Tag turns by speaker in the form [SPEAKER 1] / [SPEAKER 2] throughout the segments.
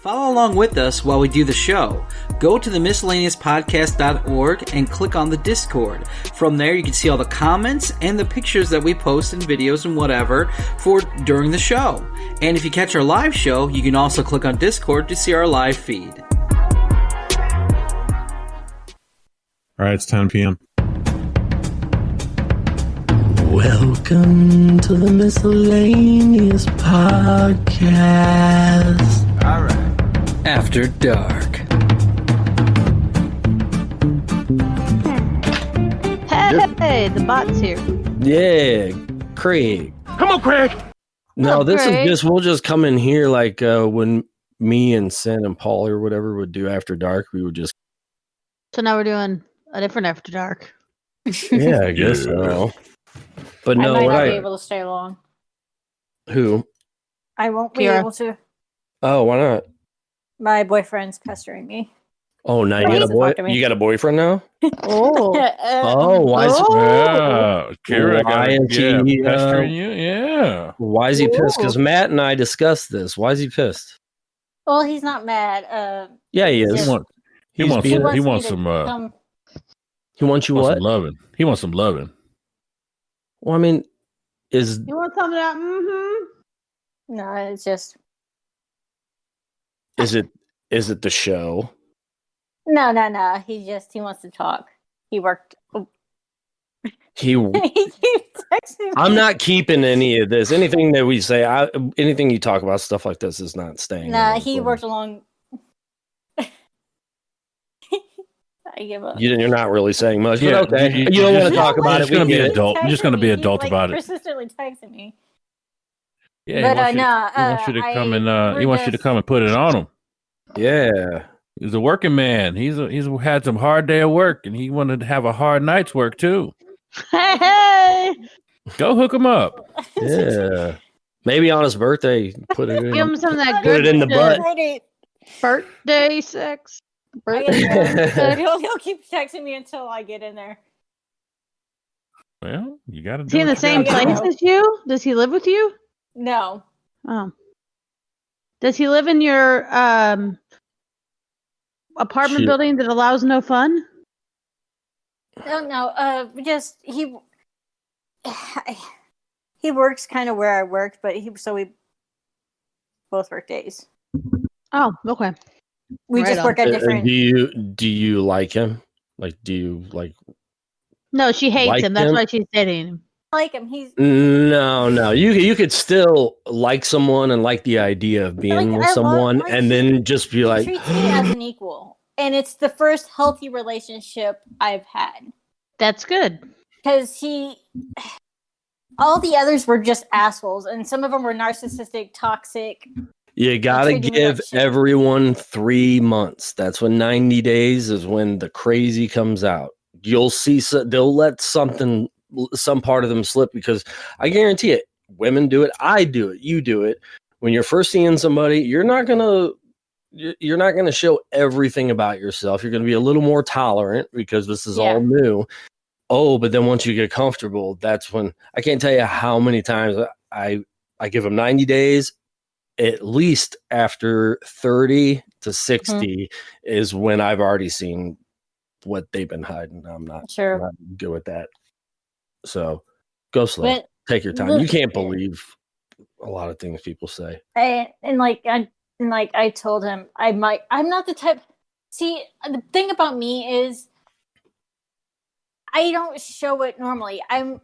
[SPEAKER 1] Follow along with us while we do the show. Go to the miscellaneouspodcast.org and click on the Discord. From there, you can see all the comments and the pictures that we post and videos and whatever for during the show. And if you catch our live show, you can also click on Discord to see our live feed.
[SPEAKER 2] All right, it's 10 p.m.
[SPEAKER 3] Welcome to the Miscellaneous Podcast.
[SPEAKER 1] All right. After Dark.
[SPEAKER 4] Hey, the bot's here.
[SPEAKER 3] Yeah, Craig.
[SPEAKER 2] Come on, Craig.
[SPEAKER 3] No, this
[SPEAKER 4] Craig.
[SPEAKER 3] is just, we'll just come in here like when me and Sin and Paul or whatever would do After Dark. We would just.
[SPEAKER 4] So now we're doing a different After Dark.
[SPEAKER 3] Yeah, I guess so. But no,
[SPEAKER 5] I might
[SPEAKER 3] what
[SPEAKER 5] not
[SPEAKER 3] I.
[SPEAKER 5] be able to stay long.
[SPEAKER 3] Who?
[SPEAKER 5] I won't be
[SPEAKER 4] Kira.
[SPEAKER 5] able to.
[SPEAKER 3] Oh, why not?
[SPEAKER 5] My boyfriend's pestering me.
[SPEAKER 3] Oh, now you
[SPEAKER 5] Why
[SPEAKER 3] got a
[SPEAKER 5] does it
[SPEAKER 3] boy.
[SPEAKER 5] talk to me?
[SPEAKER 3] You got a boyfriend now?
[SPEAKER 4] Oh.
[SPEAKER 3] Oh, why is
[SPEAKER 2] Yeah, Kira
[SPEAKER 3] Why
[SPEAKER 2] got
[SPEAKER 3] is he,
[SPEAKER 2] pestering you? Yeah.
[SPEAKER 3] why is he pissed? Because Matt and I discussed this. Why is he pissed?
[SPEAKER 5] Well, he's not mad.
[SPEAKER 3] Yeah, he
[SPEAKER 2] He
[SPEAKER 3] is.
[SPEAKER 2] wants
[SPEAKER 3] He's
[SPEAKER 2] wants
[SPEAKER 3] being-
[SPEAKER 2] he
[SPEAKER 5] me
[SPEAKER 2] wants
[SPEAKER 5] to
[SPEAKER 2] some
[SPEAKER 5] come.
[SPEAKER 3] He wants you
[SPEAKER 2] wants
[SPEAKER 3] what?
[SPEAKER 2] some loving. He wants some loving.
[SPEAKER 3] Well, I mean, is
[SPEAKER 4] You want something that?
[SPEAKER 5] No, it's just
[SPEAKER 3] is it the show?
[SPEAKER 5] no. He wants to talk. He worked.
[SPEAKER 3] He.
[SPEAKER 5] He keeps texting me.
[SPEAKER 3] I'm not keeping any of this. Anything that we say, anything you talk about, stuff like this is not staying.
[SPEAKER 5] Nah,
[SPEAKER 3] in
[SPEAKER 5] he
[SPEAKER 3] the
[SPEAKER 5] worked along. I give up.
[SPEAKER 3] You're not really saying much,
[SPEAKER 2] Yeah,
[SPEAKER 3] but okay.
[SPEAKER 2] you-
[SPEAKER 3] You don't want to
[SPEAKER 2] just-
[SPEAKER 3] talk about
[SPEAKER 2] you're
[SPEAKER 3] it.
[SPEAKER 2] just gonna
[SPEAKER 3] We
[SPEAKER 2] be
[SPEAKER 3] get it.
[SPEAKER 2] adult. You're just gonna be adult about it.
[SPEAKER 5] Persistently texting me.
[SPEAKER 2] Yeah,
[SPEAKER 5] But,
[SPEAKER 2] he wants you
[SPEAKER 5] no,
[SPEAKER 2] to come and
[SPEAKER 5] we're
[SPEAKER 2] he wants you to
[SPEAKER 5] just-
[SPEAKER 2] come and put it on him.
[SPEAKER 3] Yeah.
[SPEAKER 2] He's a working man. He's had some hard day of work, and he wanted to have a hard night's work too.
[SPEAKER 4] Hey!
[SPEAKER 2] Go hook him up.
[SPEAKER 3] Yeah. Maybe on his birthday, put it in.
[SPEAKER 4] Give him some of that
[SPEAKER 3] Put
[SPEAKER 4] good
[SPEAKER 3] it in the butt.
[SPEAKER 4] birthday sex.
[SPEAKER 5] I
[SPEAKER 4] Birthday
[SPEAKER 5] gotta go. He'll keep texting me until I get in there.
[SPEAKER 2] Well, you got to.
[SPEAKER 4] Is he in the same
[SPEAKER 5] gotta
[SPEAKER 4] place
[SPEAKER 5] do.
[SPEAKER 4] as you? Does he live with you?
[SPEAKER 5] No.
[SPEAKER 4] Oh. Does he live in your apartment
[SPEAKER 3] Shoot.
[SPEAKER 4] building that allows no fun?
[SPEAKER 5] No. Just he works kind of where I work, but we both work days.
[SPEAKER 4] Oh, okay.
[SPEAKER 5] We
[SPEAKER 4] Right
[SPEAKER 5] just
[SPEAKER 4] on.
[SPEAKER 5] work at different.
[SPEAKER 3] Do you like him? Like, do you like?
[SPEAKER 4] No, she hates
[SPEAKER 3] Like
[SPEAKER 4] him. That's
[SPEAKER 3] him?
[SPEAKER 4] why she's dating him.
[SPEAKER 5] I like him. He's
[SPEAKER 3] No. You could still like someone and like the idea of being with someone, and then just be like,
[SPEAKER 5] treats me as an equal, and it's the first healthy relationship I've had.
[SPEAKER 4] That's good.
[SPEAKER 5] Because all the others were just assholes, and some of them were narcissistic, toxic.
[SPEAKER 3] you gotta
[SPEAKER 5] treated me
[SPEAKER 3] give
[SPEAKER 5] like shit.
[SPEAKER 3] everyone 3 months. That's when 90 days is when the crazy comes out. You'll see, they'll let some part of them slip, because I guarantee it. Women do it. I do it. You do it. When you're first seeing somebody, you're not gonna show everything about yourself. You're gonna be a little more tolerant because this is all new. Oh, but then once you get comfortable, that's when I can't tell you how many times I give them 90 days. At least after 30 to 60 is when I've already seen what they've been hiding. I'm not good with that. So go slow.
[SPEAKER 5] But
[SPEAKER 3] take your time. You can't believe a lot of things people say.
[SPEAKER 5] I told him I'm not the type. See, the thing about me is I don't show it normally. I'm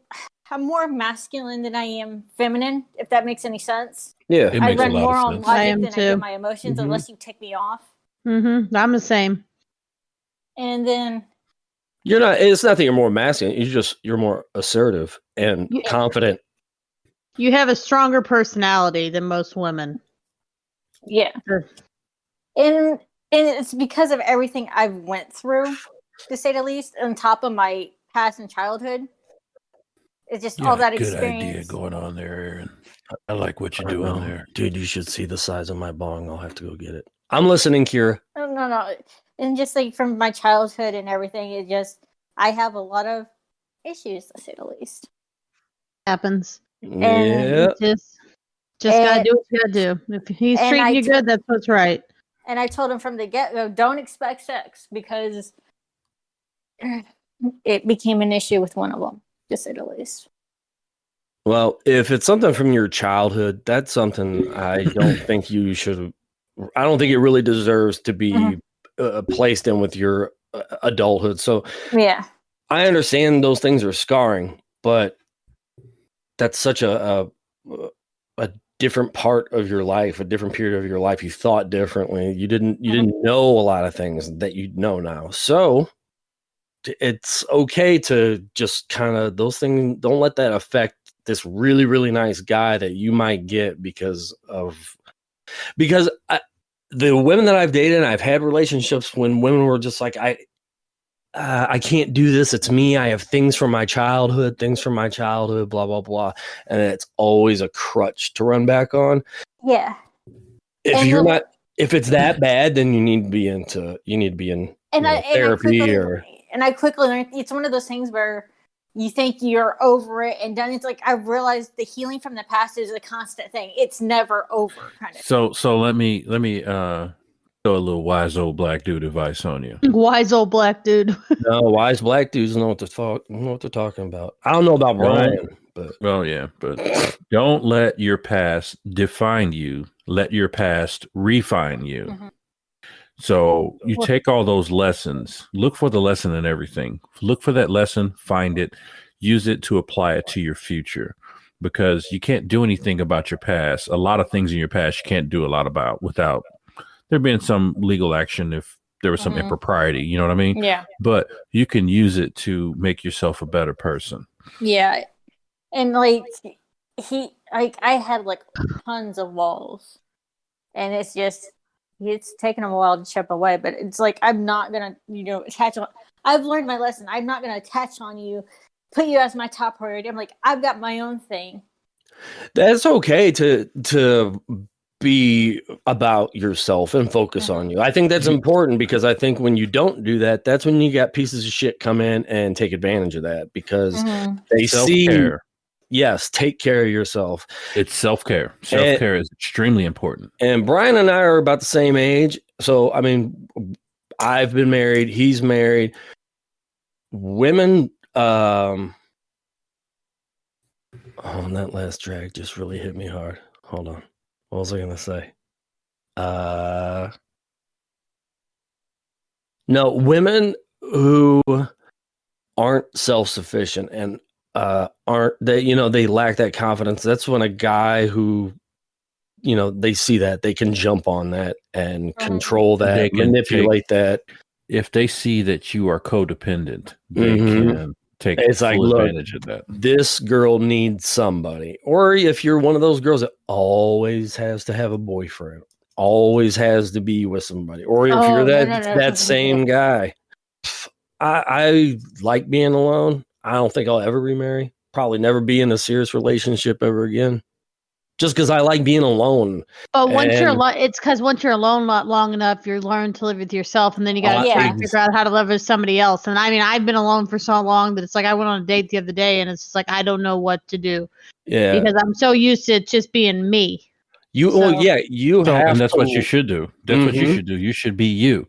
[SPEAKER 5] more masculine than I am feminine, if that makes any sense.
[SPEAKER 3] Yeah,
[SPEAKER 2] It
[SPEAKER 5] I
[SPEAKER 2] makes a
[SPEAKER 5] run
[SPEAKER 2] lot
[SPEAKER 5] more
[SPEAKER 2] of
[SPEAKER 5] on
[SPEAKER 2] sense.
[SPEAKER 4] I am
[SPEAKER 5] logic than I
[SPEAKER 4] too.
[SPEAKER 5] do my emotions,
[SPEAKER 3] Mhm.
[SPEAKER 5] unless you tick me off.
[SPEAKER 4] Mm-hmm. I'm the same.
[SPEAKER 5] And then
[SPEAKER 3] you're not. It's not that you're more masculine. You're more assertive and confident.
[SPEAKER 4] You have a stronger personality than most women.
[SPEAKER 5] yeah,
[SPEAKER 4] Sure.
[SPEAKER 5] and it's because of everything I've went through, to say the least, on top of my past and childhood. It's just all that
[SPEAKER 2] good
[SPEAKER 5] experience.
[SPEAKER 2] idea going on there, Aaron. I like what you're doing there.
[SPEAKER 3] Dude, you should see the size of my bong. I'll have to go get it. I'm listening, Kira.
[SPEAKER 5] No. And just like from my childhood and everything, I have a lot of issues, to say the least.
[SPEAKER 4] Happens.
[SPEAKER 3] Yeah.
[SPEAKER 4] Just gotta do what you gotta do. If he's treating you good, that's what's right.
[SPEAKER 5] And I told him from the get-go, don't expect sex, because it became an issue with one of them, to say the least.
[SPEAKER 3] Well, if it's something from your childhood, that's something I don't think you should. I don't think it really deserves to be placed in with your adulthood. So
[SPEAKER 5] Yeah.
[SPEAKER 3] I understand those things are scarring, but that's such a different part of your life, a different period of your life. You thought differently. You didn't know a lot of things that you know now. So it's okay to just kind of, those things, don't let that affect this really, really nice guy that you might get because the women that I've dated and I've had relationships when women were just like, I can't do this. It's me. I have things from my childhood, blah, blah, blah. And it's always a crutch to run back on.
[SPEAKER 5] Yeah.
[SPEAKER 3] If it's that bad, then you need to be in therapy
[SPEAKER 5] and I quickly learned it's one of those things where you think you're over it, and then it's like I realized the healing from the past is a constant thing. It's never over, kind of.
[SPEAKER 2] So let me throw a little wise old black dude advice on you.
[SPEAKER 4] Wise old black dude.
[SPEAKER 3] No, wise black dudes know what they're talking about. I don't know about Brian, but
[SPEAKER 2] don't let your past define you. Let your past refine you.
[SPEAKER 5] Mm-hmm.
[SPEAKER 2] So you take all those lessons, look for the lesson in everything. Look for that lesson, find it, use it to apply it to your future, because you can't do anything about your past. A lot of things in your past you can't do a lot about without there being some legal action if there was some impropriety, you know what I mean?
[SPEAKER 5] Yeah.
[SPEAKER 2] But you can use it to make yourself a better person.
[SPEAKER 5] Yeah. And like I had like tons of walls, and it's taken a while to chip away, but it's like, I'm not going to, attach on. I've learned my lesson. I'm not going to attach on you, put you as my top priority. I'm like, I've got my own thing.
[SPEAKER 3] That's okay to be about yourself and focus on you. I think that's important, because I think when you don't do that, that's when you got pieces of shit come in and take advantage of that, because they
[SPEAKER 2] Self-care.
[SPEAKER 3] Yes, take care of yourself.
[SPEAKER 2] It's self-care. Self-care is extremely important.
[SPEAKER 3] And Brian and I are about the same age. So, I mean, I've been married. He's married. Women, that last drag just really hit me hard. Hold on. What was I going to say? No, women who aren't self-sufficient and they lack that confidence. That's when a guy who, they see that, they can jump on that and control that, manipulate that.
[SPEAKER 2] If they see that you are codependent, they can take full advantage of that.
[SPEAKER 3] This girl needs somebody. Or if you're one of those girls that always has to have a boyfriend, always has to be with somebody, or if you're that same guy. I like being alone. I don't think I'll ever remarry. Probably never be in a serious relationship ever again. Just because I like being alone.
[SPEAKER 4] But it's because once you're alone long enough, you learn to live with yourself, and then you got to figure out how to live with somebody else. And I mean, I've been alone for so long that it's like I went on a date the other day, and it's just like I don't know what to do. Yeah, because I'm so used to it just being me.
[SPEAKER 2] And that's what you should do. That's what you should do. You should be you.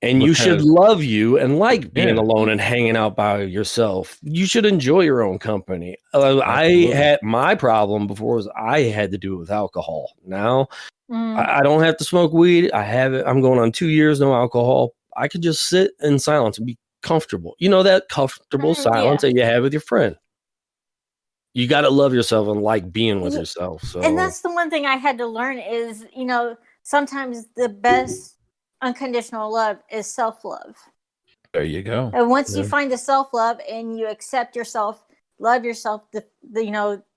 [SPEAKER 3] And you should love you and like being alone and hanging out by yourself. You should enjoy your own company. I had my problem before was I had to do it with alcohol. Now I don't have to smoke weed. I'm going on 2 years, no alcohol. I could just sit in silence and be comfortable. That comfortable silence that you have with your friend. You got to love yourself and like being with yourself. So.
[SPEAKER 5] And that's the one thing I had to learn is, sometimes the best unconditional love is self-love.
[SPEAKER 2] There you go.
[SPEAKER 5] And once you find the self-love and you accept yourself, love yourself, the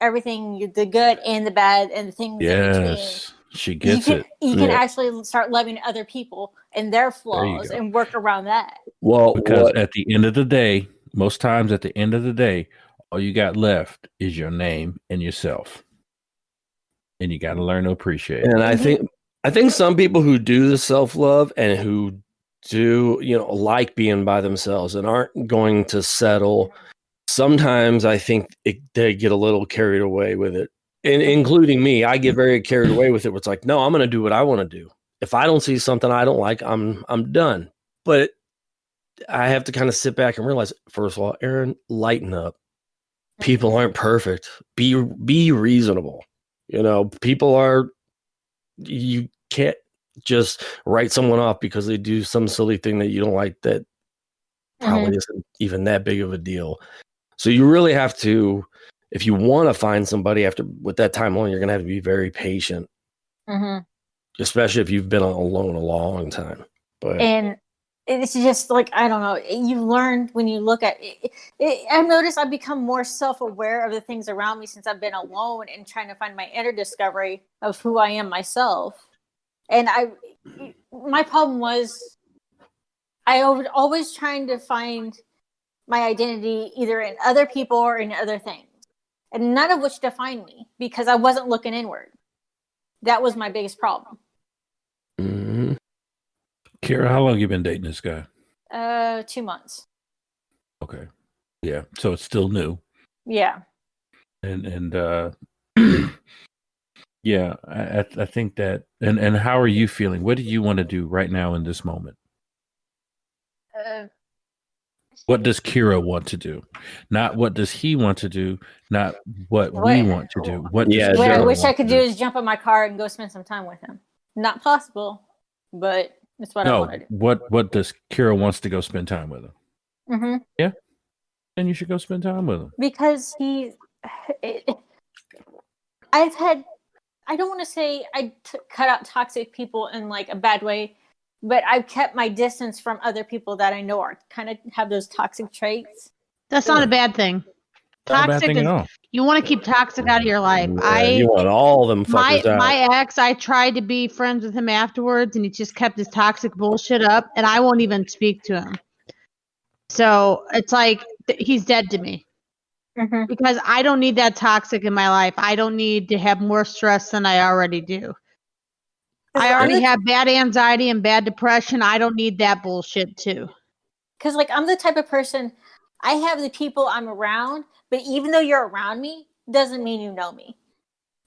[SPEAKER 5] everything, the good and the bad and the things in between.
[SPEAKER 2] She gets it.
[SPEAKER 5] You can actually start loving other people and their flaws and work around that.
[SPEAKER 2] Well, because at the end of the day, most times at the end of the day, all you got left is your name and yourself. And you got to learn to appreciate it.
[SPEAKER 3] And I think some people who do the self-love and who do, like being by themselves and aren't going to settle, sometimes I think they get a little carried away with it. And including me, I get very carried away with it. Where it's like, no, I'm going to do what I want to do. if I don't see something I don't like, I'm done. But I have to kind of sit back and realize, first of all, Aaron, lighten up. People aren't perfect. Be reasonable. You can't just write someone off because they do some silly thing that you don't like that probably isn't even that big of a deal. So you really have to, if you want to find somebody with that time alone, you're going to have to be very patient, especially if you've been alone a long time.
[SPEAKER 5] And it's just like, I don't know, you learn when you look at it. I've noticed I've become more self-aware of the things around me since I've been alone and trying to find my inner discovery of who I am myself. And my problem was I was always trying to find my identity either in other people or in other things, and none of which defined me because I wasn't looking inward. That was my biggest problem.
[SPEAKER 3] Mm-hmm.
[SPEAKER 2] Kira, how long have you been dating this guy?
[SPEAKER 5] 2 months.
[SPEAKER 2] Okay. Yeah. So it's still new.
[SPEAKER 5] Yeah.
[SPEAKER 2] And yeah, I think that, and how are you feeling? What do you want to do right now in this moment? What does Kira want to do? Not what does he want to do, not what we want to do. What
[SPEAKER 5] I wish I could do is jump in my car and go spend some time with him. Not possible, but it's what I want to do.
[SPEAKER 2] What does Kira wants to go spend time with him?
[SPEAKER 5] Mm-hmm.
[SPEAKER 2] Yeah. Then you should go spend time with him.
[SPEAKER 5] Because I don't want to say cut out toxic people in like a bad way, but I've kept my distance from other people that I know are kind of have those toxic traits.
[SPEAKER 4] That's not a bad thing.
[SPEAKER 2] Not a bad thing at all.
[SPEAKER 4] You want to keep toxic out of your life.
[SPEAKER 3] You want all them fuckers out.
[SPEAKER 4] My ex, I tried to be friends with him afterwards, and he just kept his toxic bullshit up, and I won't even speak to him. So it's like he's dead to me. Mm-hmm. Because I don't need that toxic in my life. I don't need to have more stress than I already do. I already have bad anxiety and bad depression. I don't need that bullshit too.
[SPEAKER 5] Because like I'm the type of person, I have the people I'm around, but even though you're around me, doesn't mean you know me.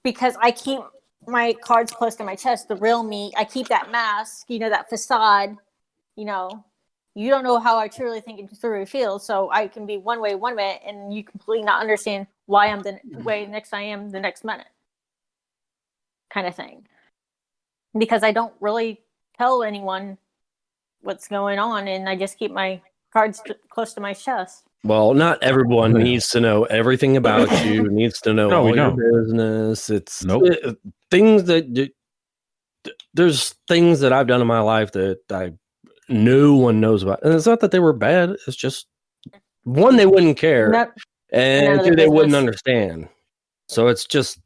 [SPEAKER 5] Because I keep my cards close to my chest, the real me. I keep that mask, that facade, You don't know how I truly think and truly feel, so I can be one way one minute, and you completely not understand why I'm the way next I am the next minute, kind of thing. Because I don't really tell anyone what's going on, and I just keep my cards close to my chest.
[SPEAKER 3] Well, not everyone needs to know everything about you. Needs to know all your business. It's things that there's things that I've done in my life that no one knows about, and it's not that they were bad. It's just one, they wouldn't care, and two, they wouldn't understand. So it's just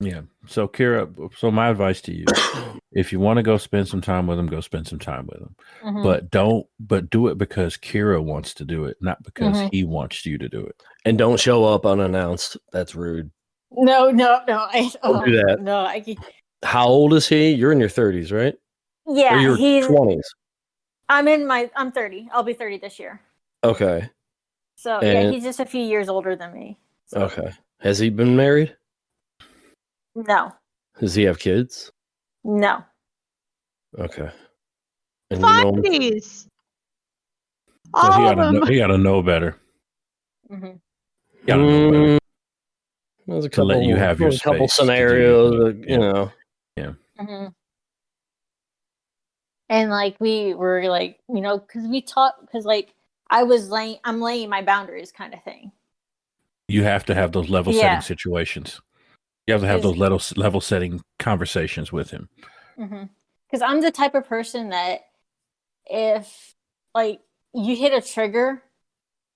[SPEAKER 2] Yeah. So Kira, so my advice to you, if you want to go spend some time with him, go spend some time with him. Mm-hmm. But do it because Kira wants to do it, not because he wants you to do it.
[SPEAKER 3] And don't show up unannounced. That's rude.
[SPEAKER 5] No. Don't
[SPEAKER 3] do that.
[SPEAKER 5] No,
[SPEAKER 3] How old is he? You're in your 30s, right?
[SPEAKER 5] Yeah,
[SPEAKER 3] or your 20s.
[SPEAKER 5] I'm 30. I'll be 30 this year.
[SPEAKER 3] Okay.
[SPEAKER 5] So yeah, he's just a few years older than me. So.
[SPEAKER 3] Okay. Has he been married?
[SPEAKER 5] No.
[SPEAKER 3] Does he have kids?
[SPEAKER 5] No.
[SPEAKER 3] Okay. And
[SPEAKER 4] fuck these. All of them.
[SPEAKER 2] He gotta know better.
[SPEAKER 5] Mm-hmm.
[SPEAKER 2] He gotta know better.
[SPEAKER 3] There's a
[SPEAKER 2] couple, let you have your
[SPEAKER 3] couple scenarios,
[SPEAKER 2] Yeah.
[SPEAKER 5] Mm-hmm. And like we were like, because we talked, because like I'm laying my boundaries kind of thing.
[SPEAKER 2] You have to have those level setting situations. You have to have those level setting conversations with him.
[SPEAKER 5] Because I'm the type of person that if like you hit a trigger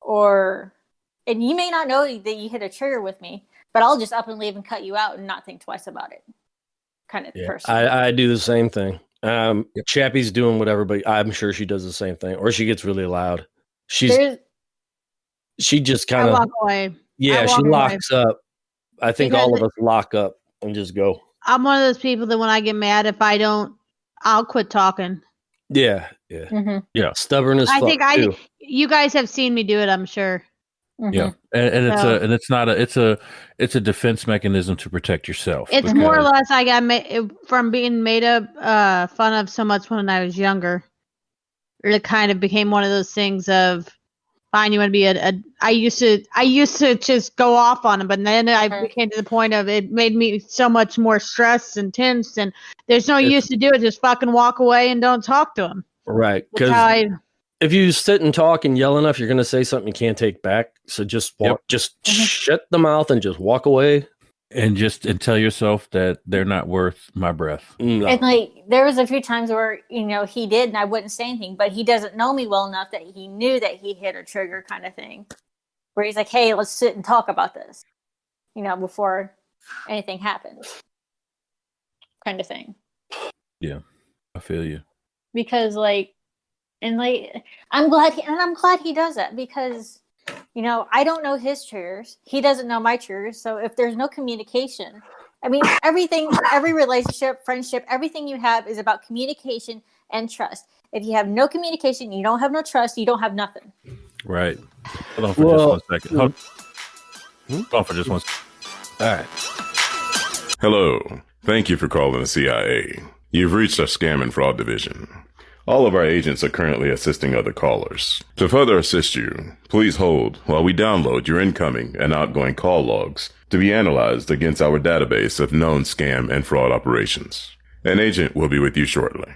[SPEAKER 5] and you may not know that you hit a trigger with me, but I'll just up and leave and cut you out and not think twice about it. Kind of person.
[SPEAKER 3] I do the same thing. Chappie's doing whatever, but I'm sure she does the same thing, or she gets really loud. She just kind of
[SPEAKER 4] walk away.
[SPEAKER 3] Yeah, she locks up. I think all of us lock up and just go.
[SPEAKER 4] I'm one of those people that when I get mad, if I don't, I'll quit talking.
[SPEAKER 3] Yeah.
[SPEAKER 5] Mm-hmm.
[SPEAKER 2] Yeah.
[SPEAKER 3] Stubborn as fuck.
[SPEAKER 4] You guys have seen me do it, I'm sure.
[SPEAKER 2] Yeah, it's a defense mechanism to protect yourself.
[SPEAKER 4] It's more or less I got from being made up fun of so much when I was younger. It kind of became one of those things of, fine, you want to be I used to just go off on him, but then I became to the point of it made me so much more stressed and tense, and there's no use to do it. Just fucking walk away and don't talk to him.
[SPEAKER 3] Right, because if you sit and talk and yell enough, you're going to say something you can't take back. So just shut the mouth and just walk away.
[SPEAKER 2] And tell yourself that they're not worth my breath.
[SPEAKER 5] No. And like, there was a few times where, he did and I wouldn't say anything, but he doesn't know me well enough that he knew that he hit a trigger kind of thing. Where he's like, hey, let's sit and talk about this, before anything happens. Kind of thing.
[SPEAKER 2] Yeah, I feel you.
[SPEAKER 5] Because I'm glad he does that because, I don't know his triggers. He doesn't know my triggers. So if there's no communication, I mean, every relationship, friendship, everything you have is about communication and trust. If you have no communication, you don't have no trust, you don't have nothing.
[SPEAKER 2] Right. Hold on for just 1 second. Hold on for just 1 second.
[SPEAKER 3] All right.
[SPEAKER 6] Hello. Thank you for calling the CIA. You've reached our Scam and Fraud Division. All of our agents are currently assisting other callers. To further assist you, please hold while we download your incoming and outgoing call logs to be analyzed against our database of known scam and fraud operations. An agent will be with you shortly.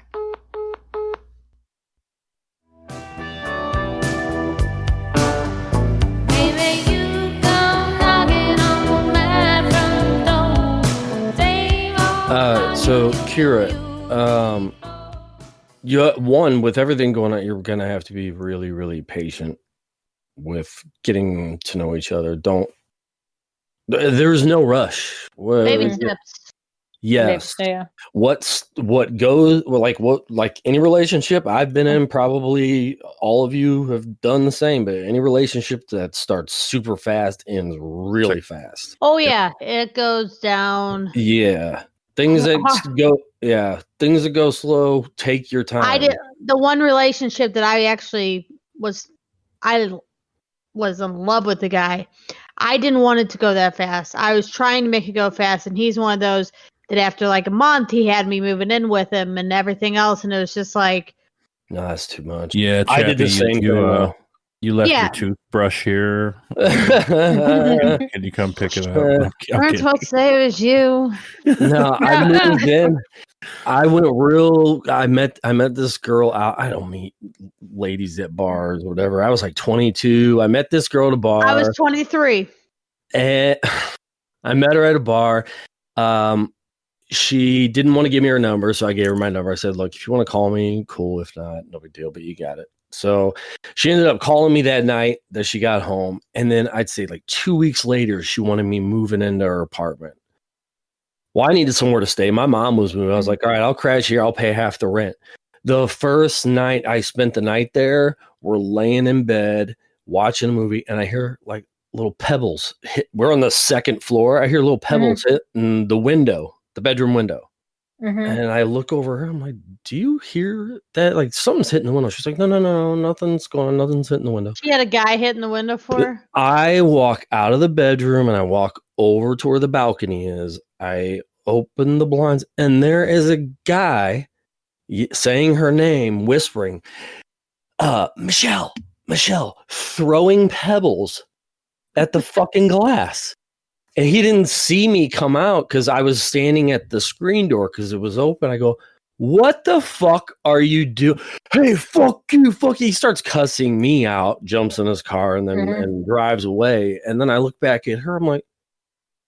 [SPEAKER 3] So Kira, with everything going on, you're going to have to be really, really patient with getting to know each other. There's no rush.
[SPEAKER 4] Baby steps.
[SPEAKER 3] Yes. What goes like any relationship I've been in, probably all of you have done the same, but any relationship that starts super fast ends really fast.
[SPEAKER 4] Oh yeah, it goes down.
[SPEAKER 3] Yeah. Things that go slow, take your time.
[SPEAKER 4] The one relationship that I actually was in love with the guy. I didn't want it to go that fast. I was trying to make it go fast, and he's one of those that after like a month, he had me moving in with him and everything else, and it was just like,
[SPEAKER 3] no, that's too much.
[SPEAKER 2] Yeah, Chappie,
[SPEAKER 3] I did the same thing.
[SPEAKER 2] You left your toothbrush here. Can you come pick it up?
[SPEAKER 4] We're supposed to say it was you.
[SPEAKER 3] No, I moved in. I met this girl out. I don't meet ladies at bars or whatever. I was like 22. I met this girl at a bar.
[SPEAKER 4] I was 23.
[SPEAKER 3] And I met her at a bar. She didn't want to give me her number, so I gave her my number. I said, look, if you want to call me, cool. If not, no big deal, but you got it. So she ended up calling me that night that she got home. And then I'd say like 2 weeks later, she wanted me moving into her apartment. Well, I needed somewhere to stay. My mom was moving. I was like, all right, I'll crash here. I'll pay half the rent. The first night I spent the night there, we're laying in bed, watching a movie, and I hear like little pebbles hit. We're on the second floor. I hear little pebbles hit in the window, the bedroom window. And I look over her. I'm like, do you hear that? Like something's hitting the window. She's like, no, nothing's going on. Nothing's hitting the window.
[SPEAKER 4] She had a guy hitting the window for her.
[SPEAKER 3] I walk out of the bedroom and I walk over to where the balcony is. I open the blinds and there is a guy saying her name, whispering, Michelle, throwing pebbles at the fucking glass. And he didn't see me come out because I was standing at the screen door because it was open. I go, what the fuck are you doing? Hey, fuck you, fuck you. He starts cussing me out, jumps in his car and then and drives away. And then I look back at her. I'm like,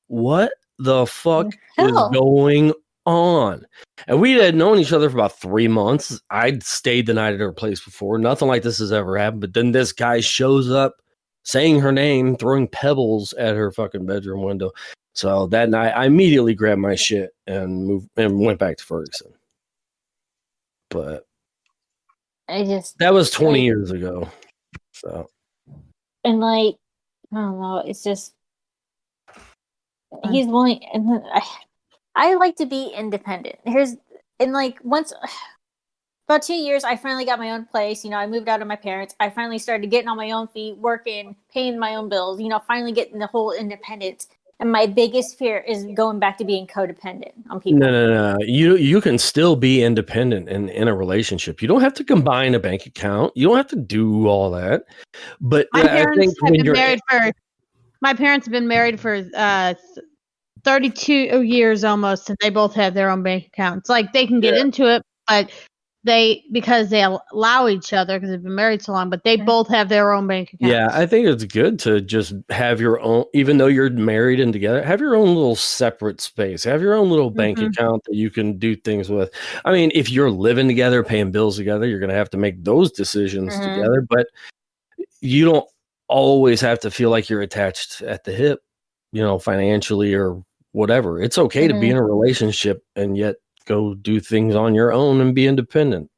[SPEAKER 3] what the fuck is going on? And we had known each other for about 3 months. I'd stayed the night at her place before. Nothing like this has ever happened. But then this guy shows up saying her name, throwing pebbles at her fucking bedroom window. So that night, I immediately grabbed my shit and moved and went back to Ferguson. But that was 20 years ago. So,
[SPEAKER 5] and like, I don't know, it's just he's willing, and I like to be independent. Once about 2 years, I finally got my own place. I moved out of my parents. I finally started getting on my own feet, working, paying my own bills, finally getting the whole independence. And my biggest fear is going back to being codependent on people.
[SPEAKER 3] No. You can still be independent in a relationship. You don't have to combine a bank account. You don't have to do all that. But
[SPEAKER 4] my parents have been married for 32 years almost, and they both have their own bank accounts. Like, they can get into it, but because they allow each other because they've been married so long, but they both have their own bank accounts.
[SPEAKER 3] Yeah, I think it's good to just have your own, even though you're married and together, have your own little separate space, have your own little bank account that you can do things with. I mean, if you're living together, paying bills together, you're going to have to make those decisions together, but you don't always have to feel like you're attached at the hip, financially or whatever. It's okay to be in a relationship and yet go do things on your own and be independent.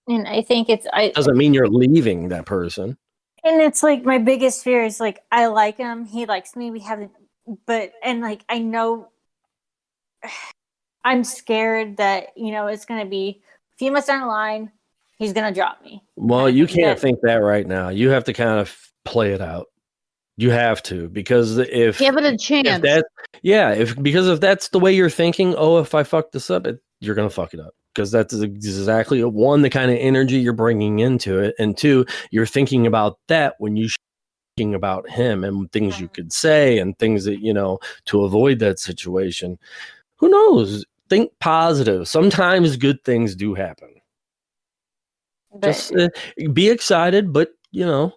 [SPEAKER 5] And I think
[SPEAKER 3] doesn't mean you're leaving that person.
[SPEAKER 5] And it's like my biggest fear is like, I like him, he likes me, we haven't, I know I'm scared that, it's going to be a few months down the line, he's going to drop me.
[SPEAKER 3] Well, you can't think that right now. You have to kind of play it out. You have to, because if
[SPEAKER 4] give it a chance.
[SPEAKER 3] Because if that's the way you're thinking, if I fuck this up, you're gonna fuck it up, because that's exactly one, the kind of energy you're bringing into it, and two, you're thinking about that when you thinking about him and things you could say and things that to avoid that situation. Who knows? Think positive. Sometimes good things do happen. Just be excited, but use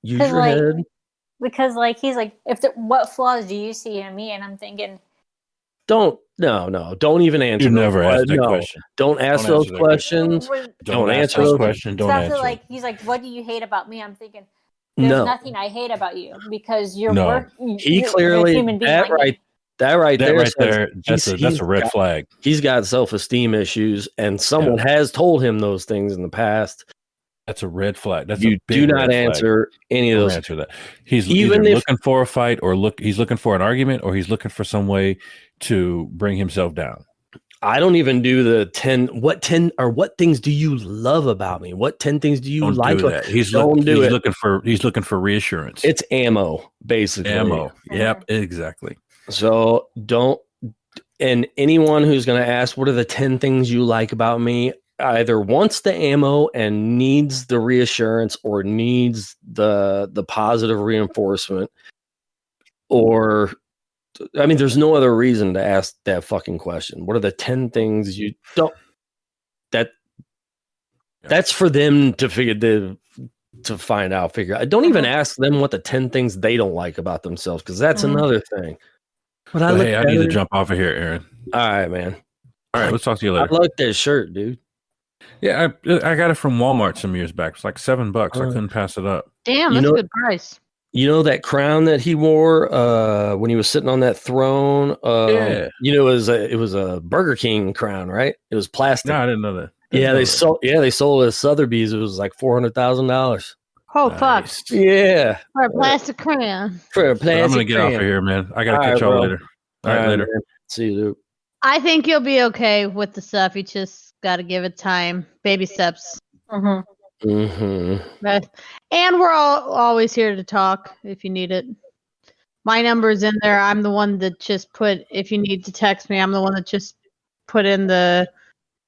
[SPEAKER 3] your head.
[SPEAKER 5] Because he's like, what flaws do you see in me? And I'm thinking,
[SPEAKER 3] don't even answer.
[SPEAKER 2] You never ask that question.
[SPEAKER 3] Don't ask those questions.
[SPEAKER 2] Don't answer those questions. Don't answer.
[SPEAKER 5] He's like, what do you hate about me? I'm thinking, there's nothing I hate about you, because you're
[SPEAKER 3] he clearly
[SPEAKER 5] human being
[SPEAKER 3] that right there.
[SPEAKER 2] That's a red flag.
[SPEAKER 3] He's got self-esteem issues, and someone has told him those things in the past.
[SPEAKER 2] That's a red flag.
[SPEAKER 3] You do not answer any of those.
[SPEAKER 2] Answer that. He's either looking for a fight, or he's looking for an argument, or he's looking for some way to bring himself down.
[SPEAKER 3] I don't even do the 10. What things do you love about me? What 10 things do you like?
[SPEAKER 2] Do that. He's looking for reassurance.
[SPEAKER 3] It's ammo, basically.
[SPEAKER 2] Ammo. Yep, exactly.
[SPEAKER 3] So don't. And anyone who's going to ask, what are the 10 things you like about me, either wants the ammo and needs the reassurance, or needs the positive reinforcement, or there's no other reason to ask that fucking question. What are the 10 things you don't? That's for them to figure out. Don't even ask them what the 10 things they don't like about themselves, because that's another thing.
[SPEAKER 2] But I need to jump off of here, Aaron.
[SPEAKER 3] All right, man.
[SPEAKER 2] All right, let's talk to you later.
[SPEAKER 3] I like that shirt, dude.
[SPEAKER 2] Yeah, I got it from Walmart some years back. It's like $7. I couldn't pass it up.
[SPEAKER 4] Damn, that's a good price.
[SPEAKER 3] You know that crown that he wore when he was sitting on that throne?
[SPEAKER 2] Yeah.
[SPEAKER 3] It was a Burger King crown, right? It was plastic.
[SPEAKER 2] No, I didn't know that.
[SPEAKER 3] They sold it at Sotheby's. It was like $400,000.
[SPEAKER 4] Oh, fuck.
[SPEAKER 3] Yeah.
[SPEAKER 4] For a plastic crown.
[SPEAKER 2] I'm gonna get off of here, man. I gotta catch y'all later. All right, later.
[SPEAKER 3] Man. See you, dude.
[SPEAKER 4] I think you'll be okay with the stuff. You just got to give it time. Baby steps. And we're always here to talk if you need it. My number's in there. I'm the one that just put, if you need to text me, I'm the one that just put in the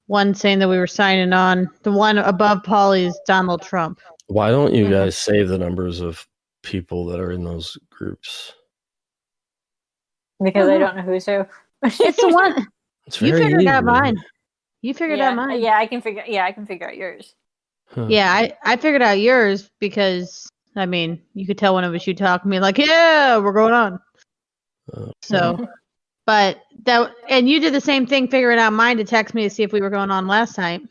[SPEAKER 4] one saying that we were signing on. The one above Polly is Donald Trump.
[SPEAKER 3] Why don't you guys save the numbers of people that are in those groups?
[SPEAKER 5] Because I don't know who's who.
[SPEAKER 4] It's the one. You figured out mine. You figured out mine.
[SPEAKER 5] Yeah, I can figure out yours.
[SPEAKER 3] Huh.
[SPEAKER 4] Yeah, I figured out yours because you could tell when it was you talking to me, like, yeah, we're going on. So, but and you did the same thing, figuring out mine to text me to see if we were going on last time.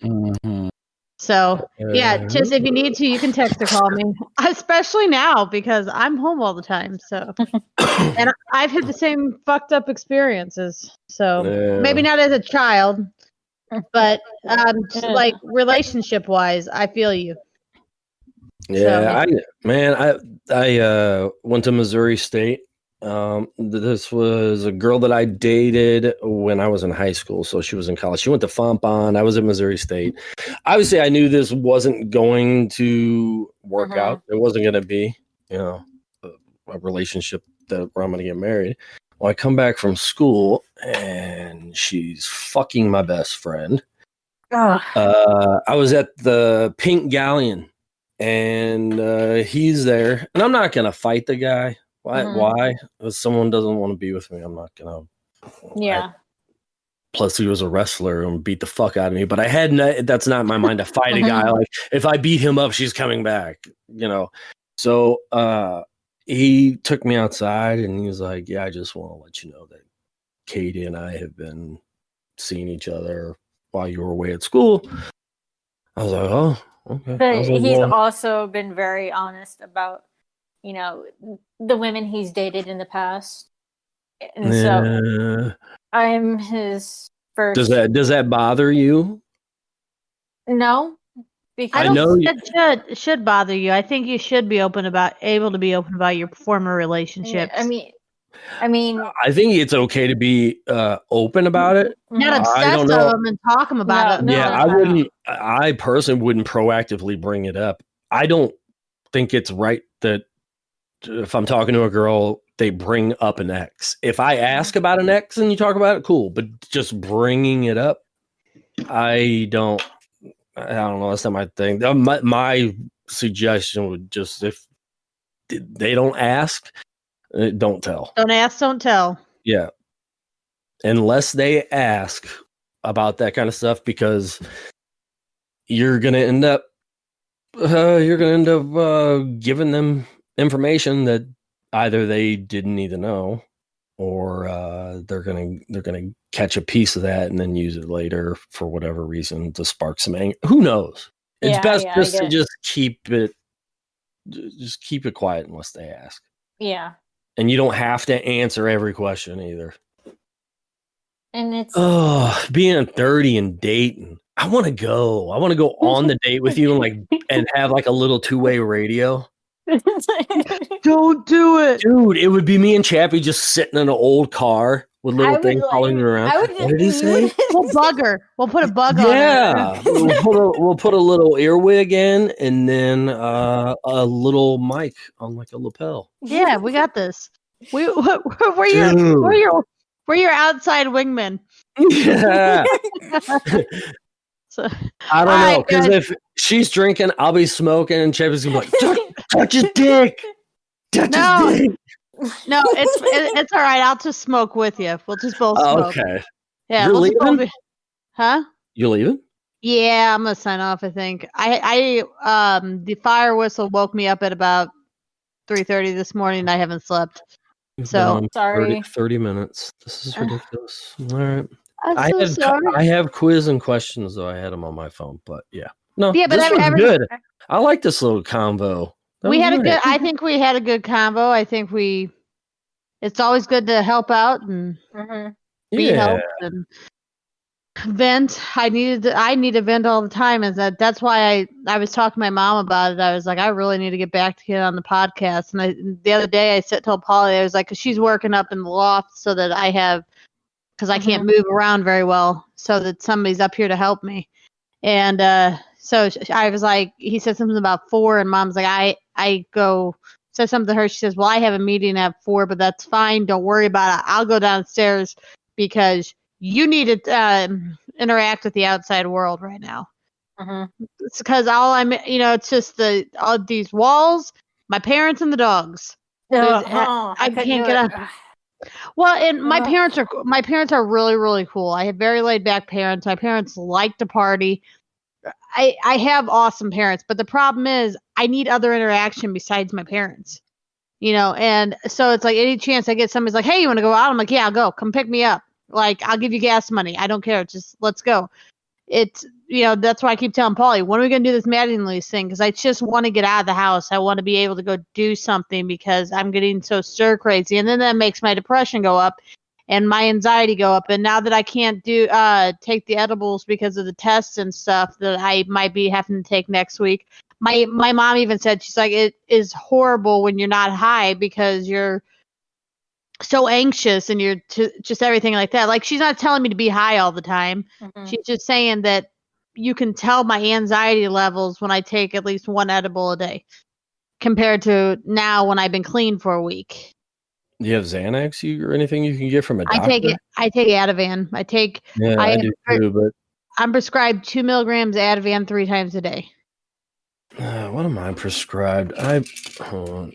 [SPEAKER 4] So, yeah, just if you need to, you can text or call me, especially now because I'm home all the time. So, and I've had the same fucked up experiences. So, maybe not as a child, but just like relationship wise, I feel you.
[SPEAKER 3] Yeah, I went to Missouri State This was a girl that I dated when I was in high school. So she was in college. She went to Fontbonne. I was at Missouri State. Obviously, I knew this wasn't going to work out. It wasn't going to be, a relationship where I'm going to get married. Well, I come back from school and she's fucking my best friend. I was at the Pink Galleon and he's there. And I'm not going to fight the guy. Why? If someone doesn't want to be with me, I'm not going to.
[SPEAKER 5] Yeah.
[SPEAKER 3] Plus, he was a wrestler and beat the fuck out of me. But I had that's not in my mind to fight a guy. Like, if I beat him up, she's coming back, So he took me outside and he was like, yeah, I just want to let you know that Katie and I have been seeing each other while you were away at school. I was like, oh, okay.
[SPEAKER 5] But he's also been very honest about, the women he's dated in the past. And so I'm his first.
[SPEAKER 3] Does that bother you?
[SPEAKER 5] No. Because
[SPEAKER 4] I don't think that should bother you. I think you should be able to be open about your former relationships.
[SPEAKER 5] I mean,
[SPEAKER 3] I think it's okay to be open about it.
[SPEAKER 4] Not obsessed with them and talk them about it.
[SPEAKER 3] No. I personally wouldn't proactively bring it up. I don't think it's right that if I'm talking to a girl, they bring up an ex. If I ask about an ex and you talk about it, cool. But just bringing it up, I don't know. That's not my thing. My suggestion would just, if they don't ask, don't tell.
[SPEAKER 4] Don't ask, don't tell.
[SPEAKER 3] Yeah. Unless they ask about that kind of stuff, because you're going to end up giving them information that either they didn't need to know, or they're gonna catch a piece of that and then use it later for whatever reason to spark some anger. Who knows? It's best to just keep it quiet unless they ask.
[SPEAKER 5] Yeah.
[SPEAKER 3] And you don't have to answer every question either.
[SPEAKER 5] And it's
[SPEAKER 3] being 30 and dating. I want to go on the date with you and have like a little two-way radio.
[SPEAKER 4] Don't do it,
[SPEAKER 3] dude. It would be me and Chappie just sitting in an old car with little things following around. What did he say?
[SPEAKER 4] We'll bug her. We'll put a bug on her.
[SPEAKER 3] Yeah, we'll put a little earwig in, and then a little mic on like a lapel.
[SPEAKER 4] Yeah, we got this. We're your outside wingman.
[SPEAKER 3] Yeah.
[SPEAKER 4] So,
[SPEAKER 3] I don't know, because if she's drinking, I'll be smoking, and Chappie's gonna be like, touch his dick. Touch his dick.
[SPEAKER 4] No, it's all right. I'll just smoke with you. We'll just both smoke.
[SPEAKER 3] Okay.
[SPEAKER 4] Yeah.
[SPEAKER 3] You're leaving?
[SPEAKER 4] Huh?
[SPEAKER 3] You leaving?
[SPEAKER 4] Yeah, I'm gonna sign off. I think the fire whistle woke me up at about 3:30 this morning. And I haven't slept. So
[SPEAKER 5] sorry.
[SPEAKER 3] 30 minutes. This is ridiculous. All right.
[SPEAKER 4] I'm so sorry.
[SPEAKER 3] I have quiz and questions though. I had them on my phone, but yeah. No,
[SPEAKER 4] yeah, but
[SPEAKER 3] this was good. I like this little convo.
[SPEAKER 4] I think we had a good convo. I think it's always good to help out and be helped and vent. I need to vent all the time. That's why I was talking to my mom about it. I was like, I really need to get back to get on the podcast. And the other day I told Polly, I was like, 'cause she's working up in the loft so that because I can't move around very well, so that somebody's up here to help me. And so I was like, he said something about 4, and Mom's like, I said something to her. She says, well, I have a meeting at 4, but that's fine. Don't worry about it. I'll go downstairs because you need to interact with the outside world right now. It's because it's just all these walls, my parents and the dogs. I can't get up. Well, and my parents are really, really cool. I have very laid back parents. My parents like to party. I have awesome parents, but the problem is I need other interaction besides my parents. And so it's like any chance I get, somebody's like, hey, you want to go out? I'm like, yeah, I'll go. Come pick me up. Like, I'll give you gas money. I don't care. Just let's go. It's, that's why I keep telling Paulie, when are we going to do this Mattingly's thing? Because I just want to get out of the house. I want to be able to go do something because I'm getting so stir crazy. And then that makes my depression go up and my anxiety go up. And now that I can't take the edibles because of the tests and stuff that I might be having to take next week. My mom even said, she's like, it is horrible when you're not high because you're so anxious and you're just everything like that. Like, she's not telling me to be high all the time.
[SPEAKER 5] Mhm.
[SPEAKER 4] She's just saying that you can tell my anxiety levels when I take at least one edible a day compared to now when I've been clean for a week.
[SPEAKER 3] Do you have Xanax or anything you can get from a doctor?
[SPEAKER 4] I take Ativan.
[SPEAKER 3] I do too, but
[SPEAKER 4] I'm prescribed 2 milligrams Ativan 3 times a day.
[SPEAKER 3] what am I prescribed? Hold on.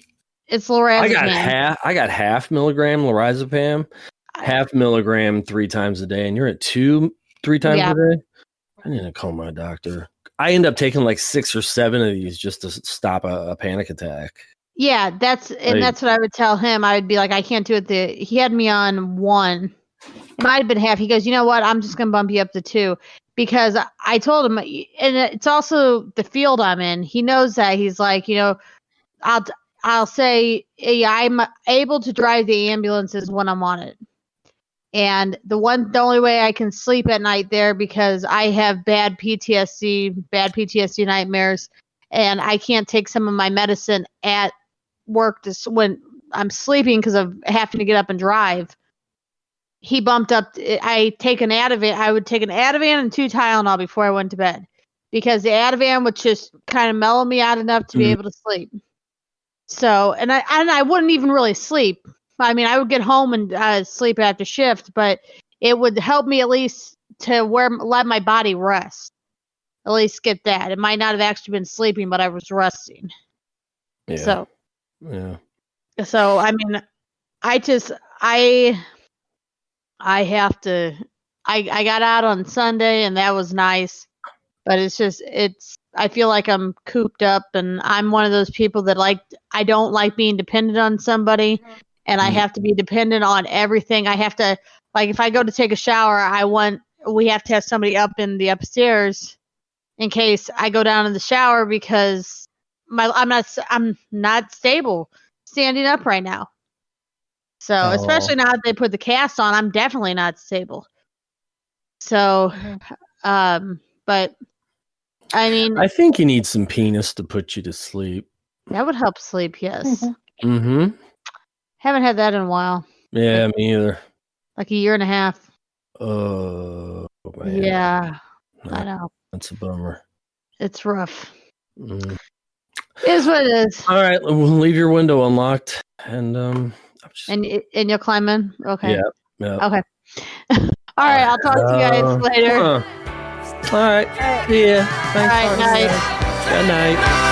[SPEAKER 4] It's lorazepam.
[SPEAKER 3] I got half milligram lorazepam, half milligram 3 times a day, and you're at 3 times a day. I need to call my doctor. I end up taking like 6 or 7 of these just to stop a panic attack.
[SPEAKER 4] Yeah, that's what I would tell him. I would be like, I can't do it. He had me on 1. Might have been half. He goes, you know what? I'm just gonna bump you up to 2 because I told him, and it's also the field I'm in. He knows that. He's like, I'll say, yeah, I'm able to drive the ambulances when I'm on it. And the only way I can sleep at night there because I have bad PTSD nightmares, and I can't take some of my medicine at work when I'm sleeping because of having to get up and drive. He bumped up. I take an Ativan. I would take an Ativan and 2 Tylenol before I went to bed because the Ativan would just kind of mellow me out enough to be able to sleep. So, and I wouldn't even really sleep. I mean, I would get home and sleep after shift, but it would help me at least to let my body rest. At least get that. It might not have actually been sleeping, but I was resting.
[SPEAKER 3] Yeah.
[SPEAKER 4] So I mean, I have to. I got out on Sunday, and that was nice. But I feel like I'm cooped up, and I'm one of those people that I don't like being dependent on somebody, and I have to be dependent on everything. I have to, if I go to take a shower, we have to have somebody up in the upstairs in case I go down in the shower because I'm not stable standing up right now. So, especially now that they put the cast on, I'm definitely not stable. So, but I mean,
[SPEAKER 3] I think you need some penis to put you to sleep.
[SPEAKER 4] That would help sleep, yes.
[SPEAKER 3] Mm-hmm.
[SPEAKER 4] Haven't had that in a while.
[SPEAKER 3] Yeah, me either.
[SPEAKER 4] Like a year and a half.
[SPEAKER 3] Oh, man.
[SPEAKER 4] Yeah, I know.
[SPEAKER 3] That's a bummer.
[SPEAKER 4] It's rough. It is what it is.
[SPEAKER 3] All right, we'll leave your window unlocked, and
[SPEAKER 4] and you'll climb in. Okay.
[SPEAKER 3] Yeah.
[SPEAKER 4] Okay. All right. I'll talk to you guys later.
[SPEAKER 3] All right. See ya. Thanks.
[SPEAKER 4] All right. Night.
[SPEAKER 3] Good night.